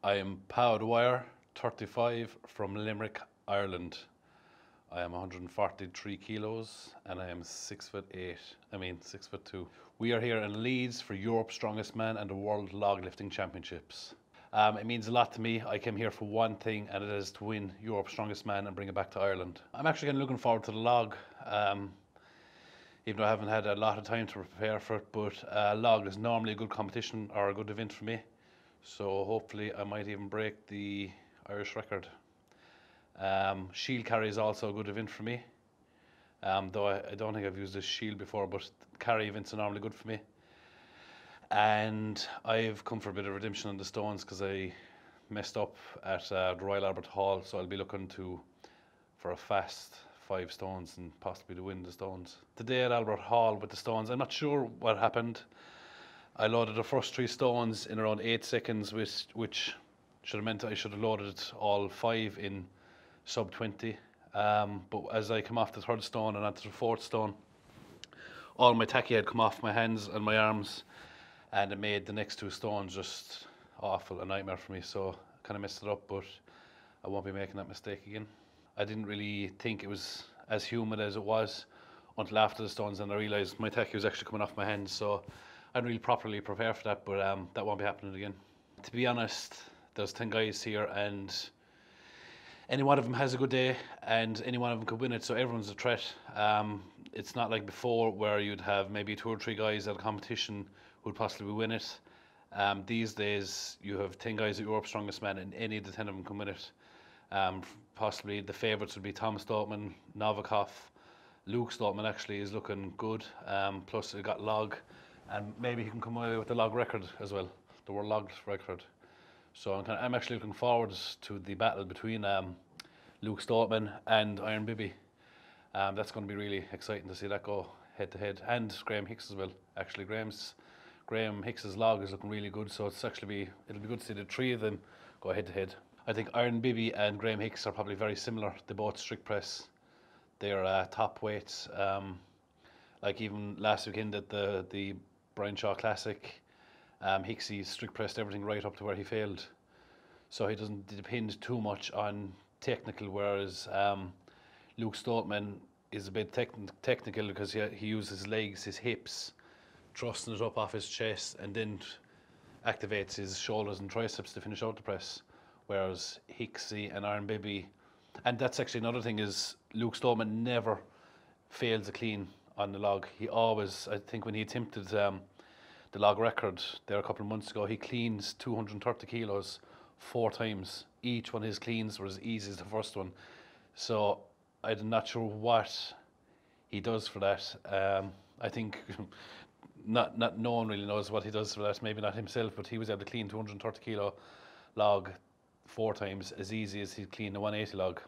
I am Pow Dwyer, 35, from Limerick, Ireland. I am 143 kilos and I am 6'8". 6'2". We are here in Leeds for Europe's Strongest Man and the World Log Lifting Championships. It means a lot to me. I came here for one thing, and it is to win Europe's Strongest Man and bring it back to Ireland. I'm actually kind of looking forward to the log, even though I haven't had a lot of time to prepare for it, but log is normally a good competition or a good event for me. So hopefully I might even break the Irish record. Shield carry is also a good event for me, though I don't think I've used this shield before, but carry events are normally good for me. And I've come for a bit of redemption on the stones because I messed up at the Royal Albert Hall, so I'll be looking for a fast 5 stones and possibly to win the stones. Today at Albert Hall with the stones, I'm not sure what happened. I loaded the first 3 stones in around 8 seconds, which should have meant I should have loaded all 5 in sub 20. But as I come off the 3rd stone and onto the 4th stone, all my tacky had come off my hands and my arms, and it made the next 2 stones just awful, a nightmare for me. So I kind of messed it up, but I won't be making that mistake again. I didn't really think it was as humid as it was until after the stones, and I realised my tacky was actually coming off my hands. So I didn't really properly prepare for that, but that won't be happening again. To be honest, there's 10 guys here, and any one of them has a good day, and any one of them could win it, so everyone's a threat. It's not like before where you'd have maybe 2 or 3 guys at a competition who'd possibly win it. These days, you have 10 guys at Europe's Strongest Man, and any of the 10 of them can win it. Possibly the favourites would be Tom Stoltman, Novikov. Luke Stoltman actually is looking good, plus we got log, and maybe he can come away with the log record as well, the world log record. So I'm actually looking forward to the battle between Luke Stoltman and Iron Bibi. That's going to be really exciting to see that go head to head, and Graeme Hicks as well. Actually, Graeme Hicks's log is looking really good, so it'll be good to see the 3 of them go head to head. I think Iron Bibi and Graeme Hicks are probably very similar. They both strict press. They're top weights. Like even last weekend at the Brian Shaw Classic, Hicksy strict pressed everything right up to where he failed. So he doesn't depend too much on technical, whereas Luke Stoltman is a bit technical because he uses his legs, his hips, thrusting it up off his chest, and then activates his shoulders and triceps to finish out the press. Whereas Hicksy and Iron Bibi, and that's actually another thing, is Luke Stoltman never fails a clean on the log. He always, I think when he attempted the log record there a couple of months ago, he cleans 230 kilos 4 times. Each one of his cleans were as easy as the first one. So I'm not sure what he does for that. I think not no one really knows what he does for that, maybe not himself, but he was able to clean 230 kilo log 4 times as easy as he'd clean the 180 log.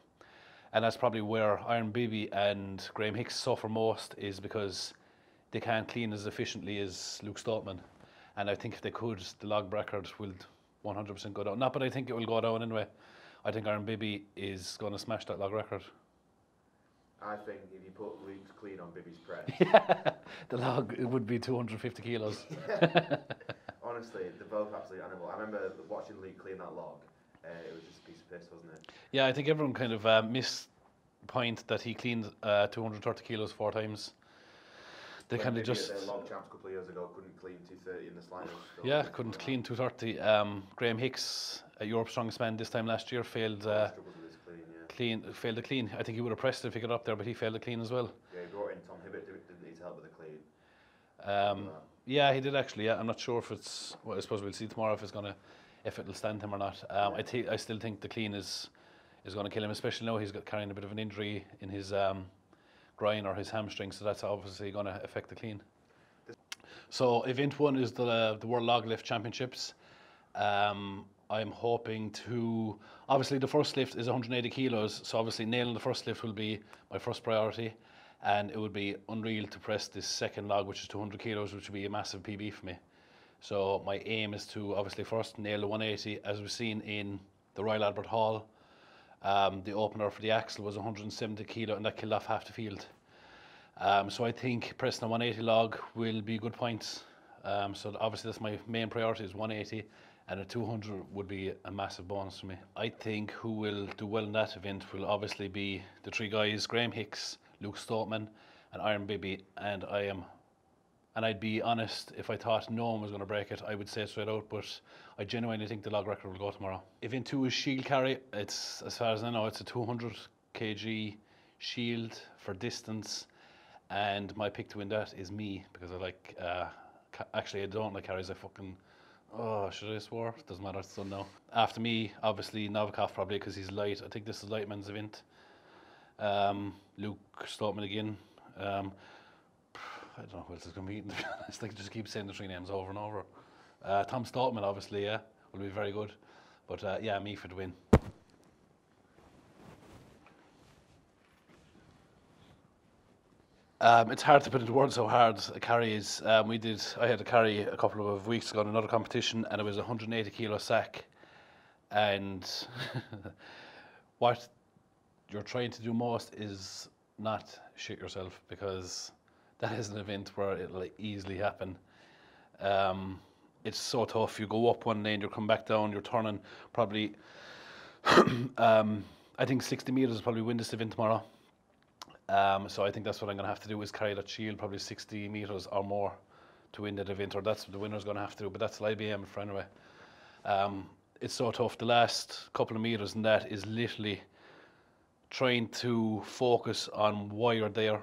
And that's probably where Iron Bibi and Graeme Hicks suffer most, is because they can't clean as efficiently as Luke Stoltman. And I think if they could, the log record will 100% go down. Not, but I think it will go down anyway. I think Iron Bibi is going to smash that log record. I think if you put Luke's clean on Bibi's press, yeah, the log, it would be 250 kilos. Honestly, they're both absolutely animal. I remember watching Luke clean that log. It was just a piece of piss, wasn't it? Yeah, I think everyone kind of missed the point that he cleaned 230 kilos 4 times. They kind of just... the log champs a couple of years ago couldn't clean 230 in the sliders. So yeah, couldn't clean 230. Graeme Hicks, at Europe's Strongest Man this time last year, failed failed to clean. I think he would have pressed it if he got up there, but he failed to clean as well. Yeah, he brought in Tom Hibbett, didn't he, to help with the clean? Yeah, he did actually. Yeah, I'm not sure if it's. Well, I suppose we'll see tomorrow if it'll stand him or not. I still think the clean is going to kill him, especially now he's carrying a bit of an injury in his groin or his hamstring, so that's obviously going to affect the clean. So event 1 is the World Log Lift Championships. I'm hoping to, obviously the first lift is 180 kilos, so obviously nailing the first lift will be my first priority, and it would be unreal to press this second log, which is 200 kilos, which would be a massive PB for me. So my aim is to obviously first nail the 180, as we've seen in the Royal Albert Hall. The opener for the axle was 170 kilo, and that killed off half the field. So I think pressing a 180 log will be good points. So obviously that's my main priority, is 180, and a 200 would be a massive bonus for me. I think who will do well in that event will obviously be the three guys, Graeme Hicks, Luke Stoutman and Iron Bibby, and I'd be honest, if I thought no one was going to break it, I would say it straight out, but I genuinely think the log record will go tomorrow. Event 2 is shield carry. It's, as far as I know, it's a 200 kg shield for distance, and my pick to win that is me, because I like, actually I don't like carries, I fucking, oh, should I swear? Doesn't matter, it's done now. After me, obviously Novikov probably, because he's light. I think this is light man's event. Luke Stoutman again. I don't know who else is going to be eating, to be honest. I just keep saying the three names over and over. Tom Stoutman, obviously, yeah, will be very good. But yeah, me for the win. It's hard to put into words how hard a carry is. I had a carry a couple of weeks ago in another competition, and it was a 180 kilo sack. And what you're trying to do most is not shit yourself, because that is an event where it'll easily happen. It's so tough. You go up one lane, you come back down, you're turning probably, I think 60 metres will probably win this event tomorrow. So I think that's what I'm going to have to do, is carry that shield probably 60 metres or more to win that event, or that's what the winner's going to have to do, but that's what I'll be aiming for anyway. It's so tough. The last couple of metres and that is literally trying to focus on why you're there,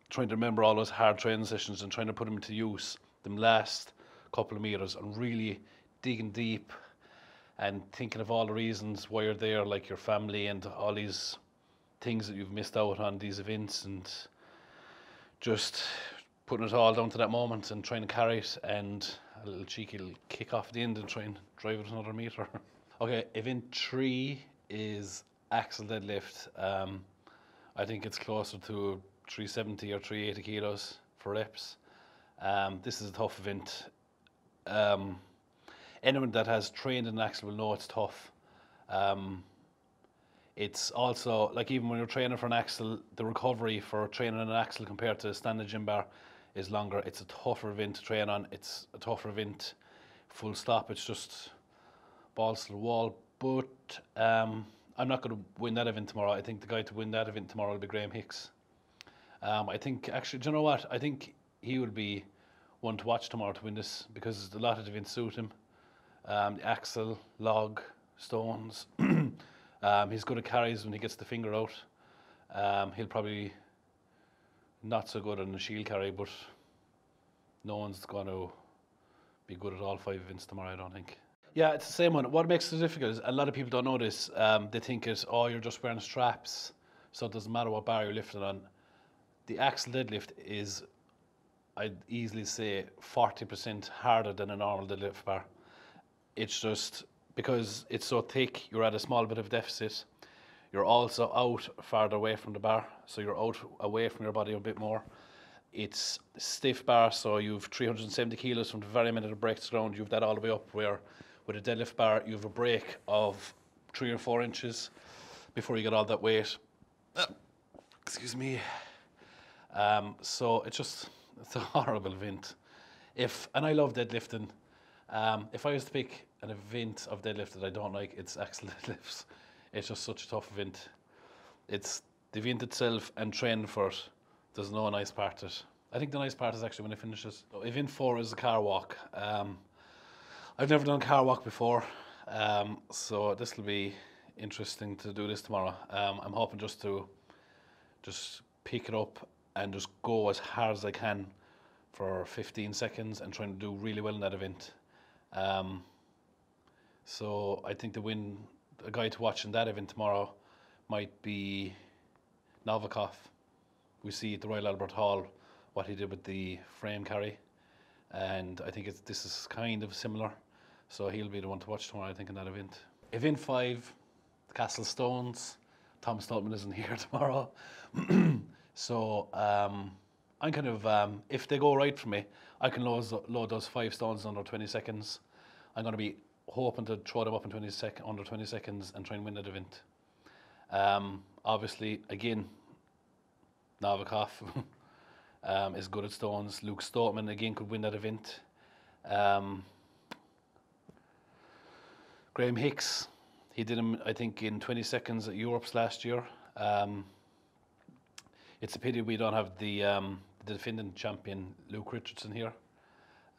trying to remember all those hard training sessions and trying to put them into use, them last couple of metres, and really digging deep and thinking of all the reasons why you're there, like your family and all these things that you've missed out on these events, and just putting it all down to that moment and trying to carry it, and a little cheeky little kick off at the end and try and drive it another metre. Okay, event 3 is axle deadlift. I think it's closer to 370 or 380 kilos for reps. This is a tough event. Anyone that has trained in an axle will know it's tough. It's also, like, even when you're training for an axle, the recovery for training an axle compared to a standard gym bar is longer. It's a tougher event to train on. It's a tougher event, full stop. It's just balls to the wall. But I'm not going to win that event tomorrow. I think the guy to win that event tomorrow will be Graeme Hicks. I think, actually, do you know what? I think he will be one to watch tomorrow to win this, because a lot of events suit him. The axle, log, stones. He's good at carries when he gets the finger out. He'll probably not so good on the shield carry, but no one's going to be good at all 5 events tomorrow, I don't think. Yeah, it's the same one. What makes it difficult is a lot of people don't know this. They think it's, oh, you're just wearing straps, so it doesn't matter what bar you're lifting on. The axle deadlift is, I'd easily say, 40% harder than a normal deadlift bar. It's just because it's so thick, you're at a small bit of deficit. You're also out farther away from the bar, so you're out away from your body a bit more. It's stiff bar, so you've 370 kilos from the very minute it breaks ground. You've that all the way up, where with a deadlift bar, you have a break of 3 or 4 inches before you get all that weight. Excuse me. So it's a horrible event. And I love deadlifting. If I was to pick an event of deadlift that I don't like, it's axle deadlifts. It's just such a tough event. It's the event itself, and training for it, there's no nice part to it. I think the nice part is actually when it finishes. So event 4 is a car walk. I've never done a car walk before, so this will be interesting to do this tomorrow. I'm hoping just to pick it up and just go as hard as I can for 15 seconds and trying to do really well in that event. So I think a guy to watch in that event tomorrow might be Novikov. We see at the Royal Albert Hall what he did with the frame carry, and I think this is kind of similar. So he'll be the one to watch tomorrow, I think, in that event. Event 5, the Castle Stones. Tom Stoutman isn't here tomorrow. So I'm kind of, if they go right for me, I can load those 5 stones under 20 seconds. I'm going to be hoping to throw them up in under 20 seconds and try and win that event. Obviously, again, Novikov is good at stones. Luke Stoutman, again, could win that event. Graeme Hicks, he did him, I think, in 20 seconds at Europe's last year. It's a pity we don't have the defending champion Luke Richardson here.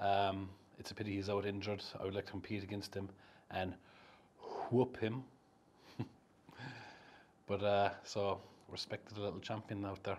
It's a pity he's out injured. I would like to compete against him and whoop him. But so respect to the little champion out there.